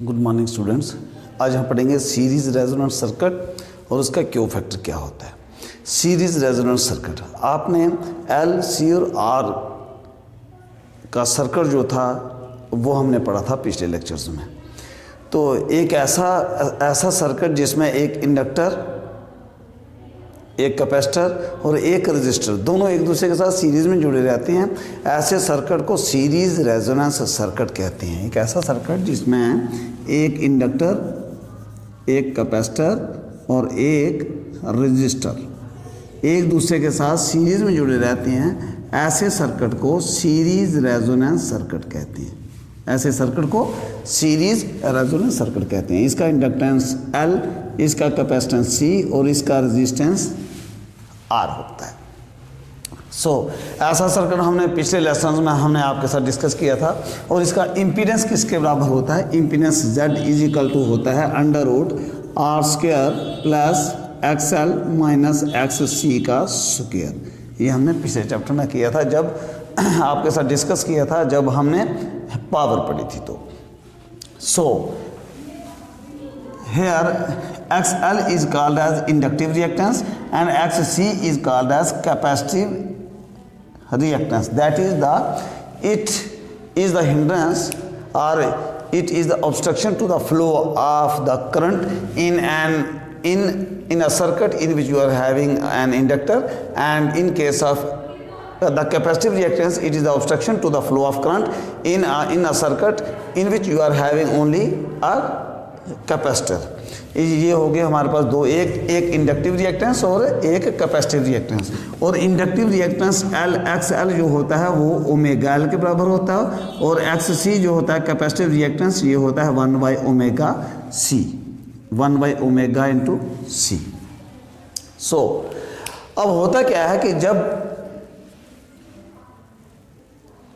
Good morning students. आज हम पढ़ेंगे सीरीज रेजोनेंस सर्किट और उसका क्यू फैक्टर क्या होता है। सीरीज रेजोनेंस सर्किट, आपने एल सी और आर का सर्किट जो था वो हमने पढ़ा था पिछले लेक्चर्स में। तो एक ऐसा सर्किट जिसमें एक इंडक्टर, एक कैपेसिटर और एक रजिस्टर दोनों एक दूसरे के साथ सीरीज़ में जुड़े रहते हैं, ऐसे सर्किट को सीरीज़ रेजोनेंस सर्किट कहते हैं। एक ऐसा सर्किट जिसमें एक इंडक्टर, एक कैपेसिटर और एक रजिस्टर एक दूसरे के साथ सीरीज़ में जुड़े रहते हैं, ऐसे सर्किट को सीरीज़ रेजोनेंस सर्किट कहते हैं। ऐसे सर्किट को सीरीज़ रेजोनेंस सर्किट कहते हैं। इसका इंडक्टेंस L, इसका कैपेसिटेंस C और इसका रेजिस्टेंस R होता है। ऐसा सर्किट हमने पिछले लेसन में हमने आपके साथ डिस्कस किया था। और इसका इम्पीडेंस किसके बराबर होता है? Impedance Z is equal to होता है √R² plus XL minus XC का स्क्वायर। ये हमने पिछले चैप्टर में किया था, जब आपके साथ डिस्कस किया था, जब हमने पावर पढ़ी थी। तो here XL is called as inductive reactance and XC is called as capacitive reactance. That is it is the hindrance or it is the obstruction to the flow of the current in a circuit in which you are having an inductor, and in case of the capacitive reactance, it is the obstruction to the flow of current in a circuit in which you are having only a capacitor. ये हो गए हमारे पास दो, एक inductive reactance और एक capacitive reactance. और inductive reactance XL जो होता है वो ओमेगा L के बराबर होता है, और XC जो होता है कैपेसिटिव रिएक्टेंस ये होता है 1/ωc, 1/ω इंटू C। अब होता क्या है कि जब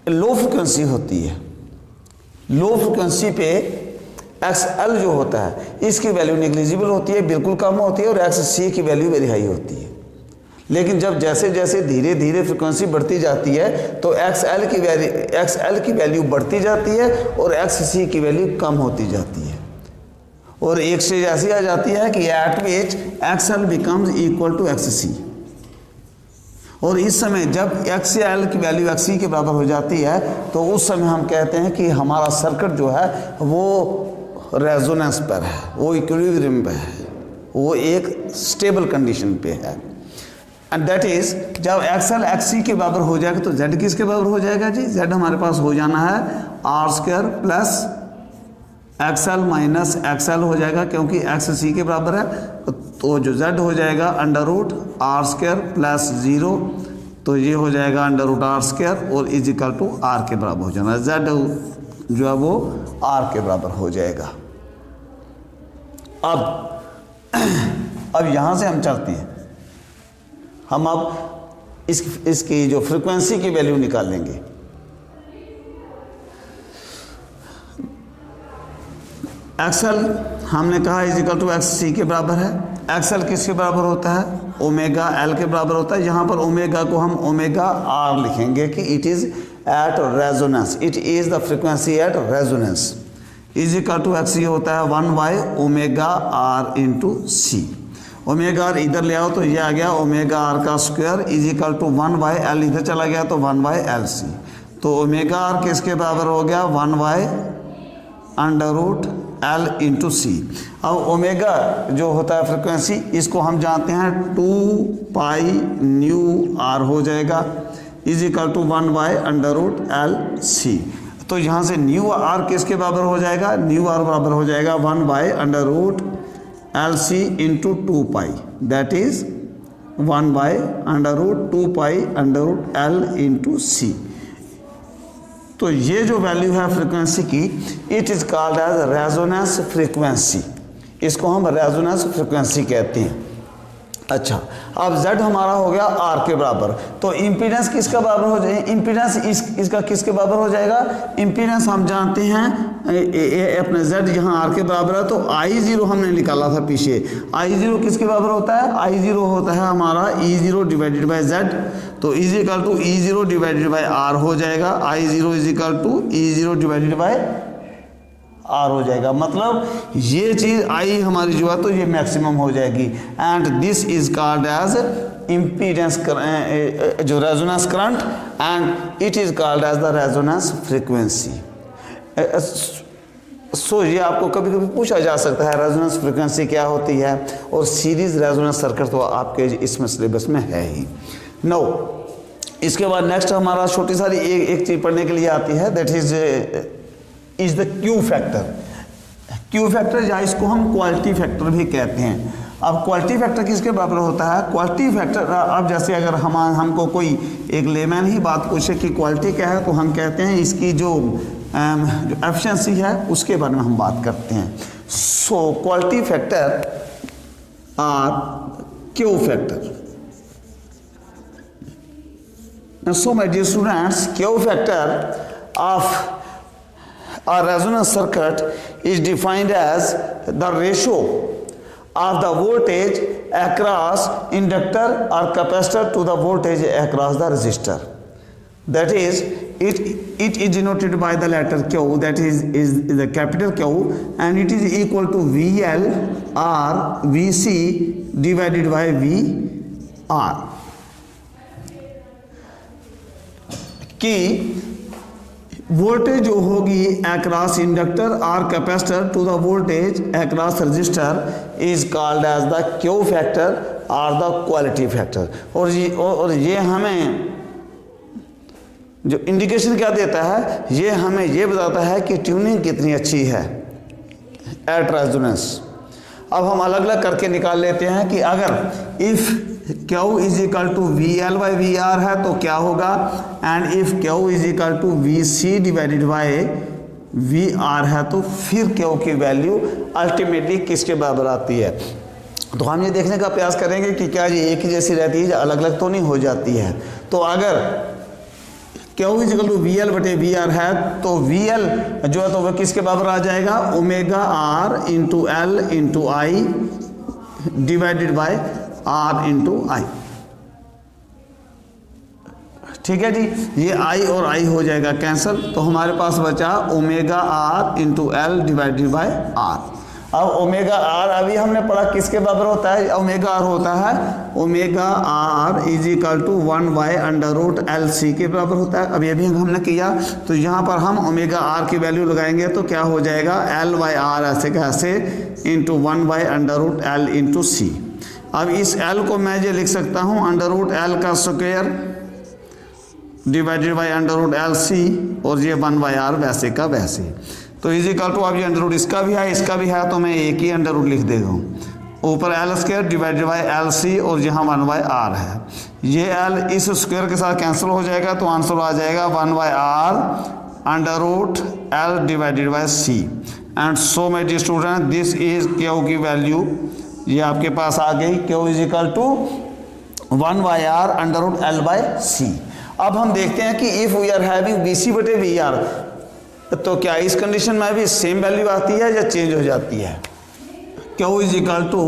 लो फ्रिक्वेंसी होती है, लो फ्रिक्वेंसी पे XL जो होता है इसकी वैल्यू नेग्लिजिबल होती है, बिल्कुल कम होती है, और XC की वैल्यू वेरी हाई होती है। लेकिन जब जैसे जैसे धीरे धीरे फ्रिक्वेंसी बढ़ती जाती है तो XL की वैल्यू बढ़ती जाती है और XC की वैल्यू कम होती जाती है, और एक स्टेज ऐसी आ जाती है कि at which XL becomes equal to XC। और इस समय जब XL की वैल्यू XC के बराबर हो जाती है तो उस समय हम कहते हैं कि हमारा सर्किट जो है वो रेजोनेंस पर है, वो इक्विलिब्रियम पे है, वो एक स्टेबल कंडीशन पे है। एंड दैट इज जब XL XC के बराबर हो जाएगा तो Z किसके बराबर हो जाएगा जी? Z हमारे पास हो जाना है R² plus XL minus XL हो जाएगा, क्योंकि XC के बराबर है। तो जो Z हो जाएगा √R² प्लस 0, तो ये हो जाएगा √R² और इज इक्वल टू R के बराबर हो जाना। Z जो है वो R के बराबर हो जाएगा। अब यहाँ से हम चलते हैं, हम अब इसकी जो फ्रीक्वेंसी की वैल्यू निकालेंगे। XL हमने कहा इज इक्वल टू XC के बराबर है। XL किसके बराबर होता है? ओमेगा L के बराबर होता है। यहाँ पर ओमेगा को हम ओमेगा R लिखेंगे कि it is at resonance, it is the frequency at resonance. Is equal to XC होता है 1/ω/R into C। Omega R इधर ले आओ तो ये आ गया ओमेगा R का square is equal to 1/L, इधर चला गया तो 1/LC। तो ओमेगा R किसके बराबर हो गया? 1/√L into C। अब ओमेगा जो होता है फ्रिक्वेंसी, इसको हम जानते हैं 2π/r हो जाएगा, इज इक्वल टू 1/√LC। तो यहाँ से µr किसके बराबर हो जाएगा? µr बराबर हो जाएगा 1/√LC into 2π, that is 1/√2π/L into C। तो ये जो वैल्यू है फ्रीक्वेंसी की, it is called as resonance frequency. इसको हम रेजोनेंस फ्रीक्वेंसी कहते हैं। अच्छा, अब Z हमारा हो गया R के बराबर, तो इम्पीडेंस किसका बराबर हो जाएगा? इम्पीडेंस इसका किसके बराबर हो जाएगा? इम्पीडेंस हम जानते हैं अपने Z यहाँ R के बराबर है, तो I0 हमने निकाला था पीछे। I0 किसके बराबर होता है? I0 होता है हमारा E0 डिवाइडेड बाई Z, तो is equal to E0 divided by R हो जाएगा। I0 is equal to E0 divided by R हो जाएगा, मतलब ये चीज़ आई हमारी जो है तो ये मैक्सिमम हो जाएगी। And this is called as impedance जो resonance current, and it is called as the resonance frequency. So ये आपको कभी कभी पूछा जा सकता है रेजोनेंस फ्रीक्वेंसी क्या होती है, और सीरीज रेजोनेंस सर्किट तो आपके इसमें सिलेबस में है ही। नो, इसके बाद नेक्स्ट हमारा छोटी सारी एक चीज़ पढ़ने के लिए आती है, that is the Q factor. Q factor या इसको हम क्वालिटी फैक्टर भी कहते हैं। अब क्वालिटी फैक्टर किसके बराबर होता है? क्वालिटी फैक्टर, अब जैसे अगर हमको कोई एक लेमैन ही बात पूछे कि क्वालिटी क्या है, तो हम कहते हैं इसकी जो एफिशिएंसी है उसके बारे में हम बात करते हैं। So quality factor or Q factor. So my dear students, Q factor of a resonance circuit is defined as the ratio of the voltage across inductor or capacitor to the voltage across the resistor. That is, it is denoted by the letter Q, that is the capital Q, and it is equal to VL or VC divided by VR. कि voltage जो होगी across inductor और capacitor to the voltage across resistor is called as the Q factor और the quality factor. और ये हमें जो indication क्या देता है, ये हमें ये बताता है कि ट्यूनिंग कितनी अच्छी है एट रेजोनेंस। अब हम अलग अलग करके निकाल लेते हैं कि अगर if Q is equal to VL by VR है तो क्या होगा, and if Q is equal to VC divided by VR है तो फिर Q की वैल्यू अल्टीमेटली किसके बराबर आती है। तो हम ये देखने का प्रयास करेंगे कि क्या ये एक ही जैसी रहती है या अलग अलग तो नहीं हो जाती है। तो अगर Q is equal to VL बटे VR है तो VL जो है तो वह किसके बराबर आ जाएगा, omega R into L into I divided by R into I. ठीक है जी, ये I और I हो जाएगा कैंसल, तो हमारे पास बचा omega R into L divided by R। अब ओमेगा R अभी हमने पढ़ा किसके बराबर होता है, ओमेगा R होता है omega R is equal to 1 by under root LC के बराबर होता है। अब ये भी हमने किया, तो यहाँ पर हम ओमेगा R की वैल्यू लगाएंगे तो क्या हो जाएगा, L बाई R ऐसे कैसे into 1 by under root L into C। अब इस L को मैं ये लिख सकता हूँ अंडर रूट L का square divided by under root LC, और ये 1 बाई R वैसे का वैसे। तो इज इक्वल टू, अब ये अंडर रूट इसका भी है तो मैं एक ही अंडर रूट लिख देगा हूँ, ऊपर L square divided by LC और यहाँ 1 बाई R है। ये L इस स्क्वायर के साथ कैंसिल हो जाएगा तो आंसर आ जाएगा 1 by R under root L divided by C। And so my dear student, this is Q की वैल्यू ये आपके पास आ गई, Q is equal to 1 by R under root L by C। अब हम देखते हैं कि if we are having BC बटे VR, तो क्या इस कंडीशन में भी सेम वैल्यू आती है या चेंज हो जाती है। Q is equal to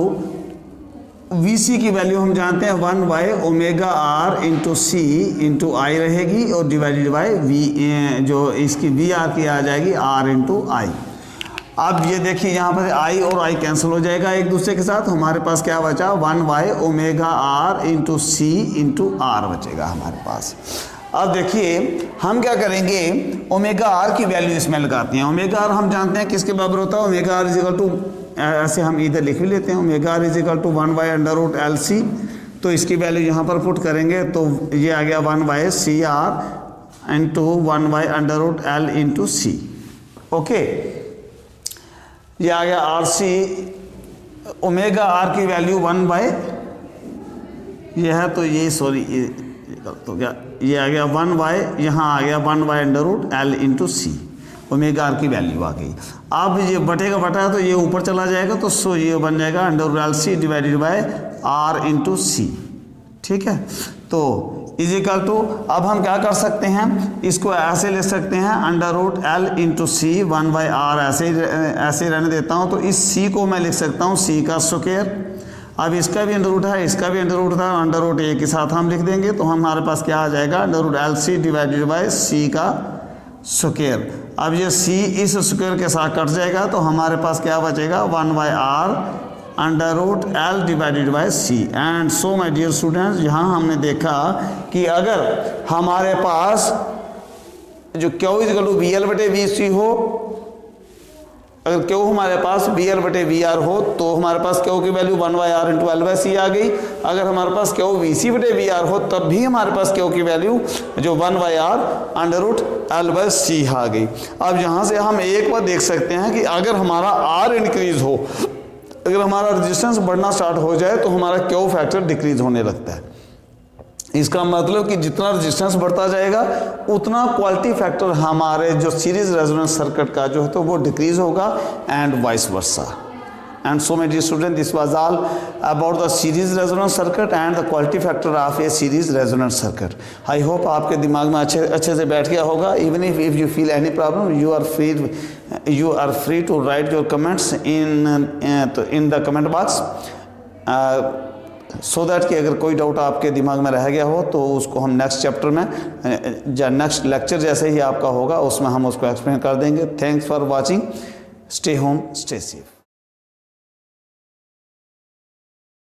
VC की वैल्यू हम जानते हैं 1 by omega R into C into I रहेगी, और डिवाइडेड बाई V जो इसकी VR की आ जाएगी R इंटू I। अब ये देखिए यहाँ पर I और I कैंसिल हो जाएगा एक दूसरे के साथ, हमारे पास क्या बचा 1 by omega R into C into R बचेगा हमारे पास। अब देखिए हम क्या करेंगे, ओमेगा R की वैल्यू इसमें लगाते हैं। ओमेगा R हम जानते हैं किसके बराबर होता है, omega R is equal to, ऐसे हम इधर लिख भी लेते हैं, omega R is equal to 1 by under root LC, तो इसकी वैल्यू यहाँ पर पुट करेंगे तो ये आ गया 1 by CR into 1 by under root L into C। Okay, ये आ गया RC, ओमेगा R की वैल्यू 1 बाई, ये है तो ये सॉरी ये तो क्या, ये आ गया 1 बाई, यहाँ आ गया 1 by under root L into C, omega R की वैल्यू आ गई। अब ये बटे का बटा है तो ये ऊपर चला जाएगा, तो सो ये बन जाएगा under root LC divided by R into C। ठीक है, तो इज इक्वल टू, अब हम क्या कर सकते हैं, इसको ऐसे ले सकते हैं under root L into C 1 by R, ऐसे रहने देता हूँ, तो इस C को मैं लिख सकता हूँ C का स्क्वायर। अब इसका भी अंडर रूट है, इसका भी अंडर रूट था, अंडर रूट A के साथ हम लिख देंगे तो हमारे पास क्या आ जाएगा, under root LC divided by C का स्क्वायर। अब ये c इस स्क्वायर के साथ कट जाएगा तो हमारे पास क्या बचेगा 1/r under root L divided by C. And so my dear students, यहाँ हमने देखा कि अगर हमारे पास जो Q is equal to V L बटे वी सी हो, अगर क्यू हमारे पास वी एल बटे वी आर हो तो हमारे पास क्यू की value 1/r into L by C आ गई। अगर हमारे पास क्यू वी सी बटे वी आर हो तब भी हमारे पास क्यू की वैल्यू जो 1/r under root L by C आ गई। अब यहाँ से हम एक बार देख सकते हैं कि अगर हमारा r इंक्रीज हो, अगर हमारा रेजिस्टेंस बढ़ना स्टार्ट हो जाए तो हमारा क्यू फैक्टर डिक्रीज होने लगता है। इसका मतलब कि जितना रेजिस्टेंस बढ़ता जाएगा उतना क्वालिटी फैक्टर हमारे जो सीरीज रेजोनेंस सर्किट का जो है तो वो डिक्रीज होगा and vice versa. And so my dear student, this was all about the series resonance circuit and the quality factor of a series resonance circuit. I hope आपके दिमाग में अच्छे से बैठ गया होगा। Even if you feel any problem you are free to write your comments in the comment box so that कि अगर कोई डाउट आपके दिमाग में रह गया हो तो उसको हम नेक्स्ट चैप्टर में नेक्स्ट लेक्चर जैसे ही आपका होगा उसमें हम उसको एक्सप्लेन कर देंगे। Thanks for watching, stay home stay safe.